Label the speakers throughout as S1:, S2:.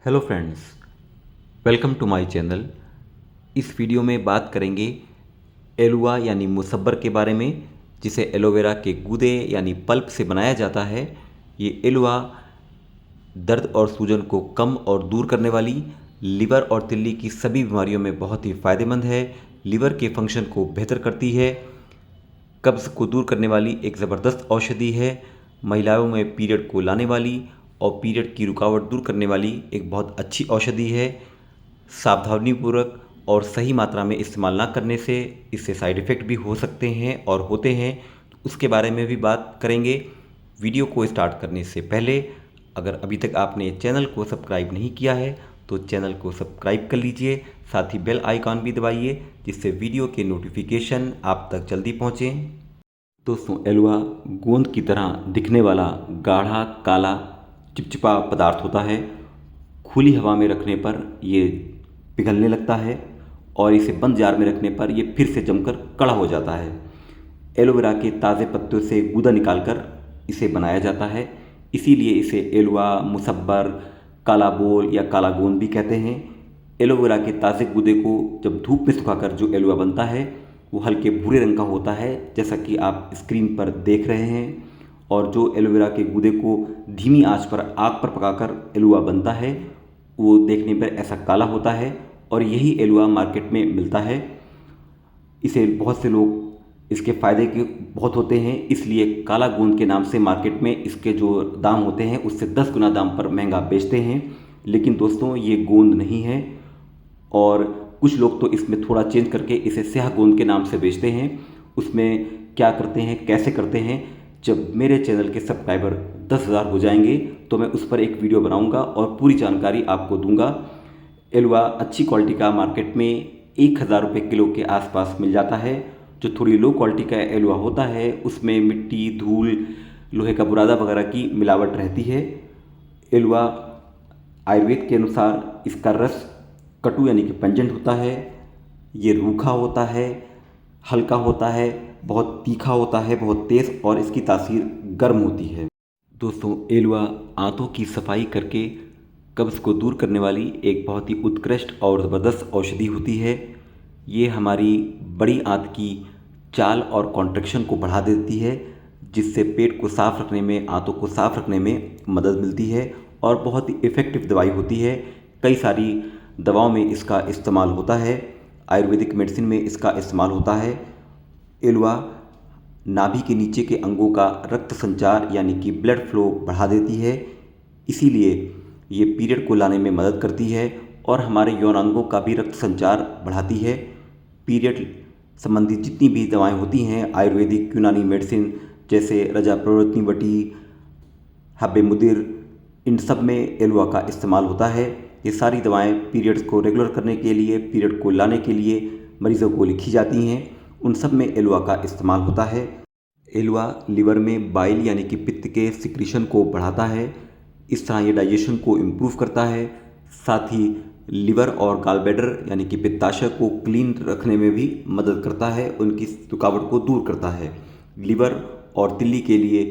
S1: Hello friends, welcome to my channel. इस video में बात करेंगे एलुआ यानी मुसब्बर के बारे में, जिसे एलोवेरा के गूदे यानी पल्प से बनाया जाता है। ये एलुआ दर्द और सूजन को कम और दूर करने वाली, लिवर और तिल्ली की सभी बीमारियों में बहुत ही फ़ायदेमंद है। लिवर के फंक्शन को बेहतर करती है, कब्ज़ को दूर करने वाली एक ज़बरदस्त औषधि है, महिलाओं में पीरियड को लाने वाली और पीरियड की रुकावट दूर करने वाली एक बहुत अच्छी औषधि है। सावधानीपूर्वक और सही मात्रा में इस्तेमाल ना करने से इससे साइड इफ़ेक्ट भी हो सकते हैं और होते हैं, तो उसके बारे में भी बात करेंगे। वीडियो को स्टार्ट करने से पहले अगर अभी तक आपने चैनल को सब्सक्राइब नहीं किया है तो चैनल को सब्सक्राइब कर लीजिए, साथ ही बेल आइकॉन भी दबाइए जिससे वीडियो के नोटिफिकेशन आप तक जल्दी पहुँचें। दोस्तों, एलुआ गोंद की तरह दिखने वाला गाढ़ा काला चिपचिपा पदार्थ होता है। खुली हवा में रखने पर ये पिघलने लगता है और इसे बंद जार में रखने पर ये फिर से जमकर कड़ा हो जाता है। एलोवेरा के ताज़े पत्तों से गूदा निकालकर इसे बनाया जाता है, इसीलिए इसे एलुआ, मुसब्बर, काला बोल या काला गोंद भी कहते हैं। एलोवेरा के ताज़े गूदे को जब धूप में सुखाकर जो एलुआ बनता है वो हल्के भूरे रंग का होता है, जैसा कि आप स्क्रीन पर देख रहे हैं। और जो एलोवेरा के गूदे को धीमी आंच पर आग पर पकाकर एलुआ बनता है वो देखने पर ऐसा काला होता है और यही एलुआ मार्केट में मिलता है। इसे बहुत से लोग इसके फ़ायदे के बहुत होते हैं, इसलिए काला गोंद के नाम से मार्केट में इसके जो दाम होते हैं उससे 10 गुना दाम पर महंगा बेचते हैं। लेकिन दोस्तों, ये गोंद नहीं है और कुछ लोग तो इसमें थोड़ा चेंज करके इसे स्याह गोंद के नाम से बेचते हैं। उसमें क्या करते हैं, कैसे करते हैं, जब मेरे चैनल के सब्सक्राइबर 10,000 हो जाएंगे तो मैं उस पर एक वीडियो बनाऊंगा और पूरी जानकारी आपको दूंगा। एलुआ अच्छी क्वालिटी का मार्केट में 1,000 रुपये किलो के आसपास मिल जाता है। जो थोड़ी लो क्वालिटी का एलुआ होता है उसमें मिट्टी, धूल, लोहे का बुरादा वगैरह की मिलावट रहती है। एलुआ आयुर्वेद के अनुसार इसका रस कटु यानी कि पंजेंट होता है, ये रूखा होता है, हल्का होता है, बहुत तीखा होता है, बहुत तेज़, और इसकी तासीर गर्म होती है। दोस्तों, एलुआ आंतों की सफाई करके कब्ज़ को दूर करने वाली एक बहुत ही उत्कृष्ट और ज़बरदस्त औषधि होती है। ये हमारी बड़ी आंत की चाल और कॉन्ट्रैक्शन को बढ़ा देती है, जिससे पेट को साफ़ रखने में, आंतों को साफ़ रखने में मदद मिलती है और बहुत ही इफ़ेक्टिव दवाई होती है। कई सारी दवाओं में इसका इस्तेमाल होता है, आयुर्वेदिक मेडिसिन में इसका इस्तेमाल होता है। एलुआ नाभि के नीचे के अंगों का रक्त संचार यानी कि ब्लड फ्लो बढ़ा देती है, इसीलिए ये पीरियड को लाने में मदद करती है और हमारे यौनांगों का भी रक्त संचार बढ़ाती है। पीरियड संबंधी जितनी भी दवाएं होती हैं आयुर्वेदिक, यूनानी मेडिसिन, जैसे रजा प्रवृत्ति बटी, हब्बे मुदिर, इन सब में एलुआ का इस्तेमाल होता है। ये सारी दवाएं पीरियड्स को रेगुलर करने के लिए, पीरियड को लाने के लिए मरीज़ों को लिखी जाती हैं, उन सब में एलुआ का इस्तेमाल होता है। एलुआ लिवर में बाइल यानी कि पित्त के सिक्रीशन को बढ़ाता है, इस तरह ये डाइजेशन को इम्प्रूव करता है। साथ ही लिवर और गॉलब्लैडर यानी कि पित्ताशय को क्लीन रखने में भी मदद करता है, उनकी रुकावट को दूर करता है। लिवर और तिल्ली के लिए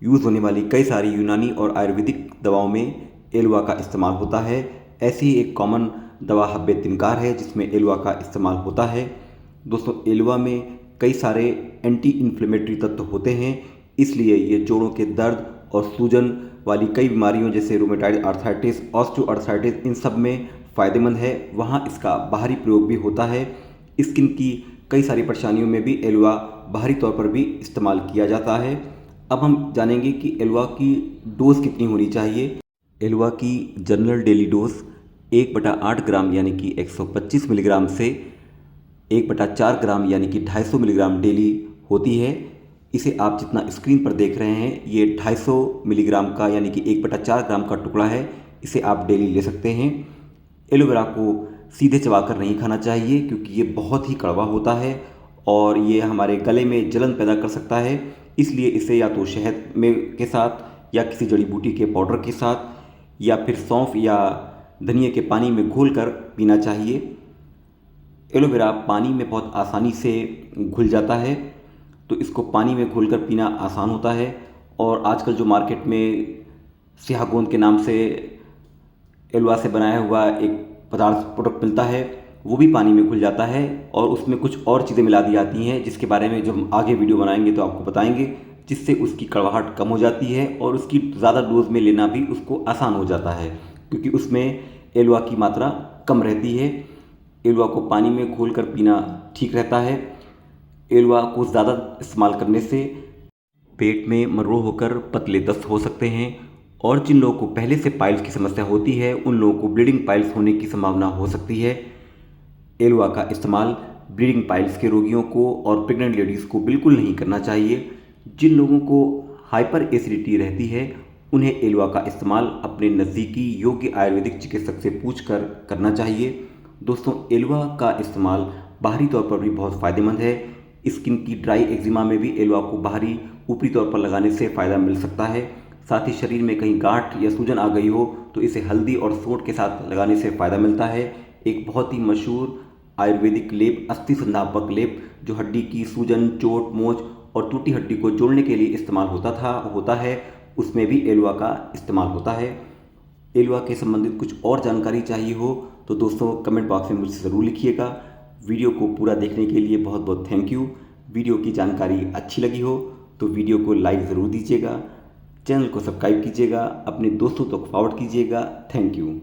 S1: यूज़ होने वाली कई सारी यूनानी और आयुर्वेदिक दवाओं में एलुआ का इस्तेमाल होता है। ऐसी ही एक कॉमन दवा हब्बे तिनकार है जिसमें एलुआ का इस्तेमाल होता है। दोस्तों, एलुआ में कई सारे एंटी इन्फ्लेमेटरी तत्व होते हैं, इसलिए ये जोड़ों के दर्द और सूजन वाली कई बीमारियों जैसे रूमेटाइड आर्थराइटिस, ऑस्टियोआर्थराइटिस, इन सब में फ़ायदेमंद है। वहाँ इसका बाहरी प्रयोग भी होता है। स्किन की कई सारी परेशानियों में भी एलुआ बाहरी तौर पर भी इस्तेमाल किया जाता है। अब हम जानेंगे कि एलुआ की डोज़ कितनी होनी चाहिए। एलुआ की जनरल डेली डोज 1/8 ग्राम यानी कि 125 मिलीग्राम से 1/4 ग्राम यानी कि 250 मिलीग्राम डेली होती है। इसे आप जितना स्क्रीन पर देख रहे हैं ये 250 मिलीग्राम का यानी कि 1/4 ग्राम का टुकड़ा है, इसे आप डेली ले सकते हैं। एलोवेरा को सीधे चबाकर नहीं खाना चाहिए क्योंकि ये बहुत ही कड़वा होता है और ये हमारे गले में जलन पैदा कर सकता है, इसलिए इसे या तो शहद में के साथ या किसी जड़ी बूटी के पाउडर के साथ या फिर सौंफ या धनिए के पानी में घोलकर पीना चाहिए। एलोवेरा पानी में बहुत आसानी से घुल जाता है, तो इसको पानी में घोलकर पीना आसान होता है। और आजकल जो मार्केट में स्याह गोंद के नाम से एलुआ से बनाया हुआ एक पदार्थ प्रोडक्ट मिलता है, वो भी पानी में घुल जाता है और उसमें कुछ और चीज़ें मिला दी जाती हैं, जिसके बारे में जब हम आगे वीडियो बनाएंगे तो आपको बताएंगे, जिससे उसकी कड़वाहट कम हो जाती है और उसकी ज़्यादा डोज में लेना भी उसको आसान हो जाता है, क्योंकि उसमें एलुआ की मात्रा कम रहती है। एलुआ को पानी में घोल कर पीना ठीक रहता है। एलुआ को ज़्यादा इस्तेमाल करने से पेट में मरोड़ होकर पतले दस्त हो सकते हैं, और जिन लोगों को पहले से पाइल्स की समस्या होती है उन लोगों को ब्लीडिंग पाइल्स होने की संभावना हो सकती है। एलुआ का इस्तेमाल ब्लीडिंग पाइल्स के रोगियों को और प्रेग्नेंट लेडीज़ को बिल्कुल नहीं करना चाहिए। जिन लोगों को हाइपर एसिडिटी रहती है उन्हें एलुआ का इस्तेमाल अपने नज़दीकी योग्य आयुर्वेदिक चिकित्सक से पूछकर करना चाहिए। दोस्तों, एलुआ का इस्तेमाल बाहरी तौर पर भी बहुत फ़ायदेमंद है। स्किन की ड्राई एक्जिमा में भी एलुआ को बाहरी ऊपरी तौर पर लगाने से फ़ायदा मिल सकता है। साथ ही शरीर में कहीं गांठ या सूजन आ गई हो तो इसे हल्दी और सोंठ के साथ लगाने से फ़ायदा मिलता है। एक बहुत ही मशहूर आयुर्वेदिक लेप अस्थि संधापक लेप, जो हड्डी की सूजन, चोट, मोच और टूटी हड्डी को जोड़ने के लिए इस्तेमाल होता है, उसमें भी एलुआ का इस्तेमाल होता है। एलुआ के संबंधित कुछ और जानकारी चाहिए हो तो दोस्तों कमेंट बॉक्स में मुझसे ज़रूर लिखिएगा। वीडियो को पूरा देखने के लिए बहुत बहुत थैंक यू। वीडियो की जानकारी अच्छी लगी हो तो वीडियो को लाइक ज़रूर दीजिएगा, चैनल को सब्सक्राइब कीजिएगा, अपने दोस्तों तक फॉरवर्ड कीजिएगा। Thank you.